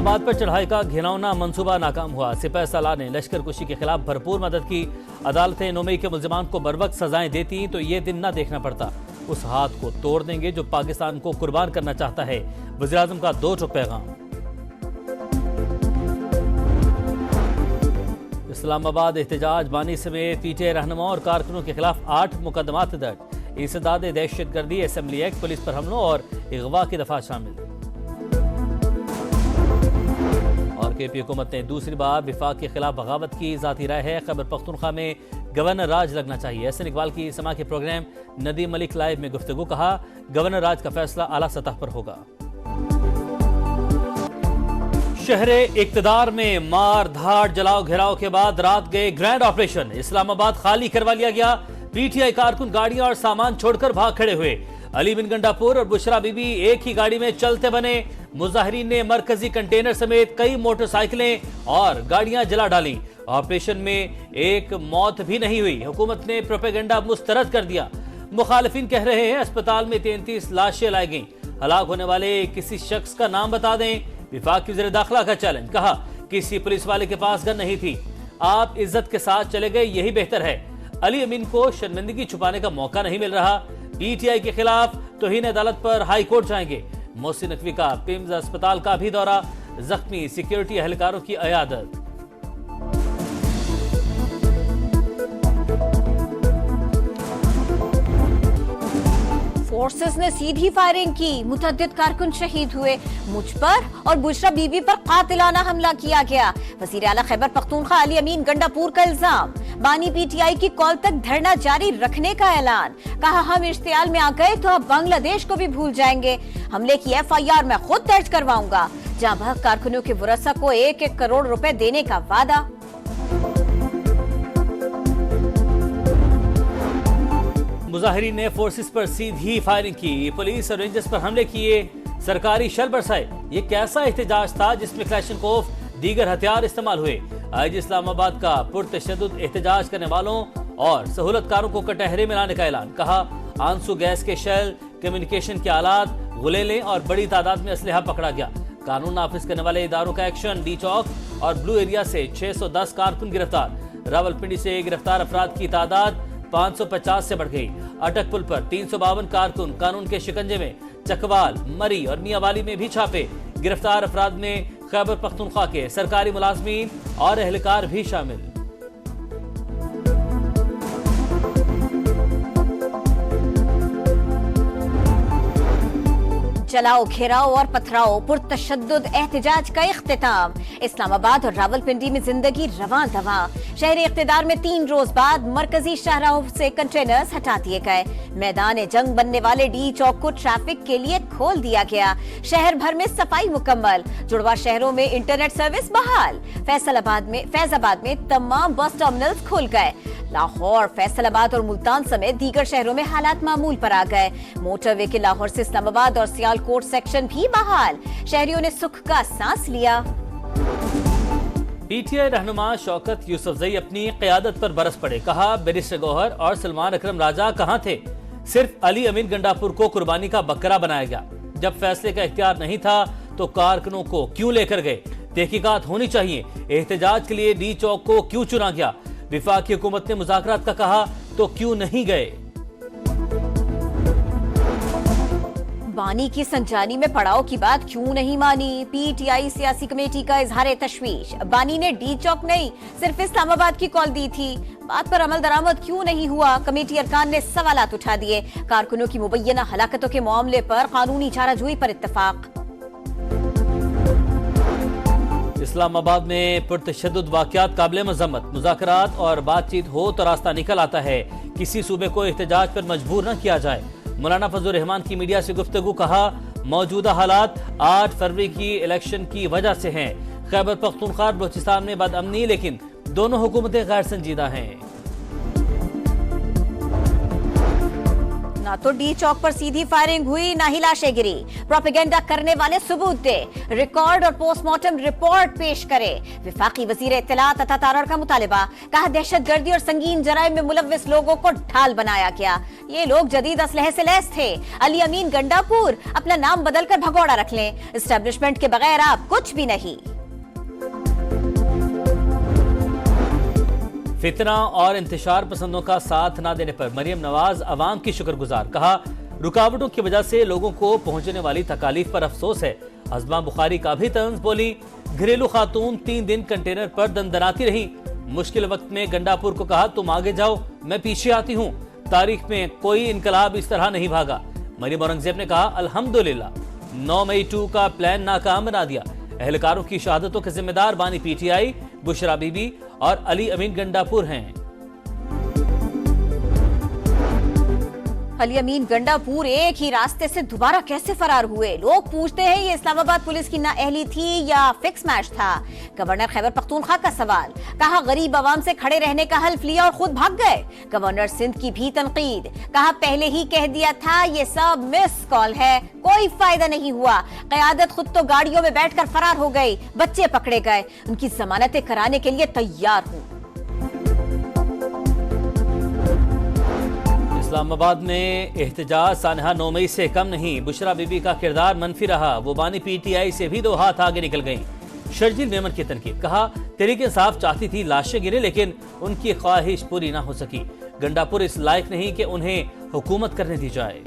इस्लामाबाद पर चढ़ाई का घिनौना मंसूबा नाकाम हुआ। सिपह सलार ने लश्कर कुशी के खिलाफ भरपूर मदद की। अदालतें 9 मई के मुल्जिमान को बर्वक्त सजाएं देती तो ये दिन न देखना पड़ता। उस हाथ को तोड़ देंगे जो पाकिस्तान को कुर्बान करना चाहता है। वज़ीर-ए-आज़म का 2 टूक पैगाम। इस्लामाबाद एहतजाज बानी समेत पीटीआई रहनुमा और कारकुनों के खिलाफ 8 मुकदमात दर्ज। इंसदाद दहशतगर्दी, असेंबली एक्ट, पुलिस पर हमलों और अगवा की दफा शामिल। और केपी हुकूमत ने दूसरी बार विफाक के खिलाफ बगावत की। जाती राय है खैबर पख्तूनख्वा में गवर्नर राज लगना चाहिए। एहसन इकबाल की समा के प्रोग्राम नदीम मलिक लाइव में गुफ्तगू। कहा गवर्नर राज का फैसला आला सतह पर होगा। शहरे इक्तदार में मार धाड़ जलाओ घेराव के बाद रात गए ग्रैंड ऑपरेशन। इस्लामाबाद खाली करवा लिया गया। पीटीआई कारकुन गाड़ियां और सामान छोड़कर भाग खड़े हुए। अली बिन गंडापुर और बुशरा बीबी एक ही गाड़ी में चलते बने। मुजाहिरीन ने मरकजी कंटेनर समेत कई मोटरसाइकिलें और गाड़ियां जला डाली। ऑपरेशन में एक मौत भी नहीं हुई। हुकूमत ने प्रोपेगेंडा मुस्तरद कर दिया। मुखालिफिन कह रहे हैं अस्पताल में 33 लाशें लाई गईं। हलाक होने वाले किसी शख्स का नाम बता दें। विफाक की वज़ीर दाखिला का चैलेंज। कहा किसी पुलिस वाले के पास गन नहीं थी। आप इज्जत के साथ चले गए, यही बेहतर है। अली अमीन को शर्मिंदगी छुपाने का मौका नहीं मिल रहा। पीटीआई के खिलाफ तौहीन अदालत पर हाई कोर्ट जाएंगे। मोहसिन नकवी का पिम्स अस्पताल का भी दौरा। जख्मी सिक्योरिटी एहलकारों की अयादत। फोर्सेस ने सीधी फायरिंग की। मुतअद्दिद कारकुन शहीद हुए। मुझ पर और बुशरा बीबी पर कातिलाना हमला किया गया। वज़ीर आला खैबर पख्तूनख्वा अली अमीन गंडापुर का इल्जाम। बानी पीटीआई की कॉल तक धरना जारी रखने का ऐलान। कहा हम इश्तियाल में आ गए तो अब बांग्लादेश को भी भूल जाएंगे। हमले की FIR मैं खुद दर्ज करवाऊंगा। जहां बहक कारकुनों के वरसा को 1-1 करोड़ रुपए देने का वादा। मुजाहिरीन ने फोर्सेस पर सीधी फायरिंग की। पुलिस और रेंजर्स पर हमले किए। सरकारी शल बरसाए। ये कैसा एहतजाज था जिसमें क्लैशनकोफ दीगर हथियार इस्तेमाल हुए। आज इस्लामाबाद का पुरतशद्दुद एहतजाज करने वालों और सहूलतकारों को कटहरे में लाने का ऐलान। कहा आंसू गैस के शेल, कम्युनिकेशन के आलात, गुलेलें और बड़ी तादाद में असलहा पकड़ा गया। कानून नाफिज करने वाले इदारों का एक्शन। डी चौक और ब्लू एरिया से 610 कारकुन गिरफ्तार। रावलपिंडी से गिरफ्तार अफराद की तादाद 550 से बढ़ गई। अटक पुल पर 352 कारकुन कानून के शिकंजे में। चकवाल, मरी और मियावाली में भी छापे। गिरफ्तार अफराद में खैबर पख्तूनख्वा के सरकारी मुलाजमीन और एहलकार भी शामिल। जलाओ घेराओ और पथराओ पुरतशद्दुद एहतजाज का इख्तिताम। इस्लामाबाद और रावलपिंडी में जिंदगी रवां दवा। शहरी इख्तिदार में 3 रोज बाद मरकजी शाहराहों से कंटेनर्स हटा दिए गए। मैदान जंग बनने वाले डी चौक को ट्रैफिक के लिए खोल दिया गया। शहर भर में सफाई मुकम्मल। जुड़वा शहरों में इंटरनेट सर्विस बहाल। फैजाबाद में तमाम बस टर्मिनल्स खुल गए। लाहौर, फैसलाबाद और मुल्तान समेत दीगर शहरों में हालात मामूल पर आ गए। मोटरवे के लाहौर से इस्लामाबाद और सियालकोट सेक्शन भी बहाल। शहरियों ने सुख का सांस लिया। पीटीआई रहनुमा शौकत यूसुफजई अपनी क़यादत पर बरस पड़े। कहा बैरिस्टर गौहर और सलमान अकरम राजा कहां थे। सिर्फ अली अमीन गंडापुर को कुर्बानी का बकरा बनाया गया। जब फैसले का इख्तियार नहीं था तो कारकुनों को क्यों लेकर गए। तहकीकात होनी चाहिए। एहतजाज के लिए डी चौक को क्यों चुना गया। विफाकी हुकूमत ने मुज़ाकरात का कहा तो क्यों नहीं गए। बानी की संजानी में पड़ाव की बात क्यों नहीं मानी। पीटीआई सियासी कमेटी का इजहार तशवीश। बानी ने डी चौक नहीं सिर्फ इस्लामाबाद की कॉल दी थी। बात पर अमल दरामद क्यों नहीं हुआ। कमेटी अरकान ने सवालात उठा दिए। कारकुनों की मुबैना हलाकतों के मामले पर कानूनी चाराजोई पर इत्तफाक। इस्लामाबाद में पुरतशद्दुद वाक़यात काबिल मज़म्मत। मुज़ाकरात और बातचीत हो तो रास्ता निकल आता है। किसी सूबे को एहतजाज पर मजबूर न किया जाए। मौलाना फजलुर रहमान की मीडिया से गुफ्तगू। कहा मौजूदा हालात 8 फरवरी की इलेक्शन की वजह से हैं। खैबर पख्तूनख्वा और बलूचिस्तान में बदअमनी, लेकिन दोनों हुकूमतें गैर संजीदा हैं। ना तो डी चौक पर सीधी फायरिंग हुई, ना ही लाशें गिरी। प्रोपेगेंडा करने वाले सबूत दे, रिकॉर्ड और पोस्टमार्टम रिपोर्ट पेश करे। विफाकी वजीर इत्तलात अता तारड़ का मुतालिबा, कहा दहशतगर्दी और संगीन जराइम में मुलव्विस लोगों को ढाल बनाया गया। ये लोग जदीद असलहे से लैस थे। अली अमीन गंडापुर अपना नाम बदलकर भगोड़ा रख लें, एस्टेब्लिशमेंट के बगैर आप कुछ भी नहीं। फितना और इंतशार पसंदों का साथ ना देने पर मरियम नवाज अवाम की शुक्रगुजार, कहा रुकावटों की वजह से लोगों को पहुंचने वाली तकालीफ पर अफसोस है। अज़मा बुखारी का भी तंज बोली, घरेलू खातून 3 दिन कंटेनर पर दंदनाती रही। मुश्किल वक्त में गंडापुर को कहा तुम आगे जाओ, मैं पीछे आती हूँ। तारीख में कोई इनकलाब इस तरह नहीं भागा। मरियम औरंगजेब ने कहा अल्हम्दुलिल्लाह 9 मई 2 का प्लान नाकाम बना दिया। एहलकारों की शहादतों के जिम्मेदार बानी पीटीआई, बुशरा बीबी और अली अमीन गंडापुर हैं। अली अमीन गंडापुर एक ही रास्ते से दोबारा कैसे फरार हुए? लोग पूछते हैं ये इस्लामाबाद पुलिस की नाअहली थी या फिक्स मैच था। गवर्नर खैबर पख्तूनख्वा का सवाल, कहा गरीब आवाम से खड़े रहने का हल्फ लिया और खुद भाग गए। गवर्नर सिंध की भी तनकीद, कहा पहले ही कह दिया था ये सब मिस कॉल है, कोई फायदा नहीं हुआ। क़यादत खुद तो गाड़ियों में बैठकर फरार हो गई, बच्चे पकड़े गए, उनकी जमानतें कराने के लिए तैयार हूँ। इस्लामाबाद में एहतजाज सानहा 9 मई से कम नहीं। बुशरा बीबी का किरदार मनफी रहा, वो बानी पीटीआई से भी 2 हाथ आगे निकल गईं। शर्जील मेमन की तनकीद, कहा तहरीक इंसाफ चाहती थी लाशें गिरे लेकिन उनकी ख्वाहिश पूरी ना हो सकी। गंडापुर इस लायक नहीं कि उन्हें हुकूमत करने दी जाए।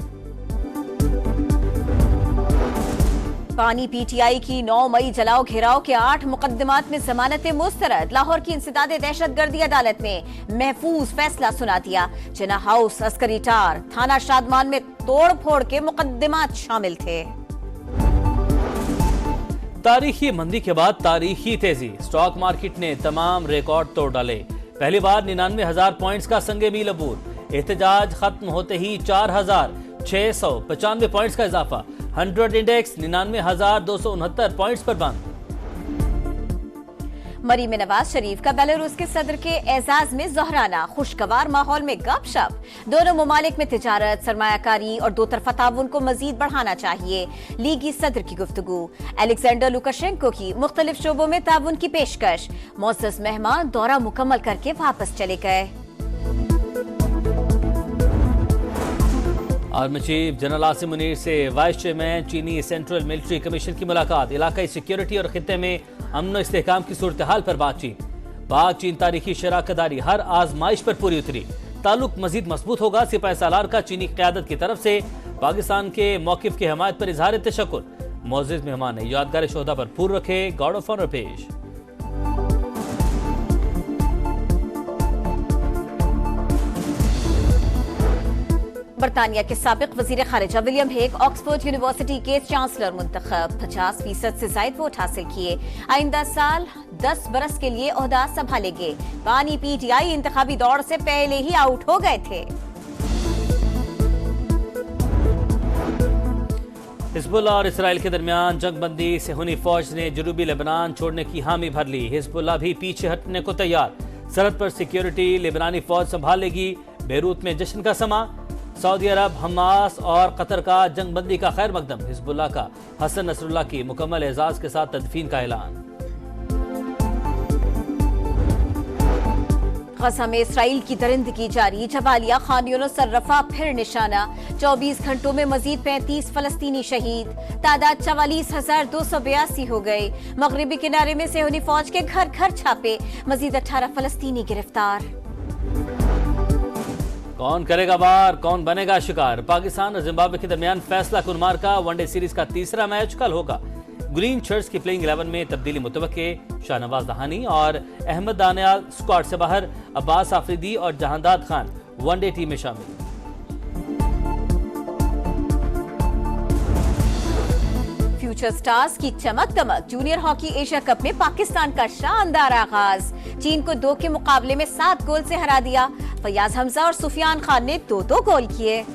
पानी पीटीआई की 9 मई जलाओ घेराव के 8 मुकदमात में जमानतें मुस्तरद। लाहौर की इंसदादे दहशतगर्दी अदालत ने महफूज फैसला सुना दिया। जिना हाउस, अस्करी टार, थाना शादमान में तोड़ फोड़ के मुकदमात शामिल थे। तारीखी मंदी के बाद तारीखी तेजी, स्टॉक मार्केट ने तमाम रिकॉर्ड तोड़ डाले। पहली बार 99,000 पॉइंट्स का संगे मील अबूर। एहतजाज खत्म होते ही 4,695 पॉइंट्स का इजाफा। 100 इंडेक्स 99,269 पॉइंट्स पर बंद। मरी में नवाज शरीफ का बेलारूस के सदर के एजाज में जोहराना, खुशगवार माहौल में गपशप। दोनों ममालिक में तिजारत, सरमायाकारी और दो तरफा ताउन को मजीद बढ़ाना चाहिए। लीगी सदर की गुफ्तगू, अलेक्जेंडर लुकाशेंको की मुख्तलिफ शोबों में ताउन की पेशकश। मोअज़्ज़ज़ मेहमान दौरा मुकम्मल करके वापस चले गए। Army chief general Asim Munir से वाइस चेयरमैन चीनी सेंट्रल मिलिट्री कमीशन की मुलाकात। इलाकाई सिक्योरिटी और खित्ते में अमन इस्तेहकाम की सूरत हाल पर बातचीत। पाक चीन तारीखी शराकतदारी हर आजमाइश पर पूरी उतरी। ताल्लुक मजीद मजबूत होगा। सिपाही सालार का चीनी क़यादत की तरफ से पाकिस्तान के मौक़िफ़ की हमायत पर इजहार तशक्कुर। मुअज़्ज़िज़ मेहमान ने यादगार शोहदा पर फूल रखे, गार्ड ऑफ ऑनर पेश। बरतानिया के साबिक वजीर खारिजा विलियम हेग ऑक्सफोर्ड यूनिवर्सिटी के चांसलर मुंतखब। 50% से जायद वोट हासिल किए। आइंदा साल 10 बरस के लिए ओहदा संभालेंगे। बानी पीटीआई इंतखाबी दौड़ से पहले ही आउट हो गए थे। हिजबुल्लाह और इसराइल के दरमियान जंगबंदी से हुनी फौज ने जनूबी लेबनान छोड़ने की हामी भर ली। हिजबुल्लाह भी पीछे हटने को तैयार। सरहद पर सिक्योरिटी लेबनानी फौज संभालेगी। बेरूत में जश्न का समा। सऊदी अरब, हमास और कतर का जंगबंदी का खैर मकदम। हिजबुल्लाह का हसन नसरुल्लाह की मुकम्मल एजाज के साथ तदफीन का ऐलान। गजा में इसराइल की दरिंदगी जारी। जबालिया, खान यूनिस और रफा फिर निशाना। 24 घंटों में मजीद 35 फलस्तीनी शहीद। तादाद 44,282 हो गई। मगरबी किनारे में सेहूनी फौज के घर घर छापे। मजीद 18 फलस्तीनी गिरफ्तार। कौन करेगा वार, कौन बनेगा शिकार? पाकिस्तान और जिम्बाब्वे के दरमियान फैसला कुनमार का वनडे सीरीज का तीसरा मैच कल होगा। ग्रीन शर्ट्स की प्लेइंग 11 में तब्दीली मुतवक्के। शाहनवाज दहानी और अहमद दानियाल स्क्वाड से बाहर। अब्बास आफरीदी और जहांदाद खान वनडे टीम में शामिल। फ्यूचर स्टार्स की चमक दमक। जूनियर हॉकी एशिया कप में पाकिस्तान का शानदार आगाज। चीन को 2 के मुकाबले में 7 गोल से हरा दिया। फयाज हमजा और सुफियान खान ने 2-2 गोल किए।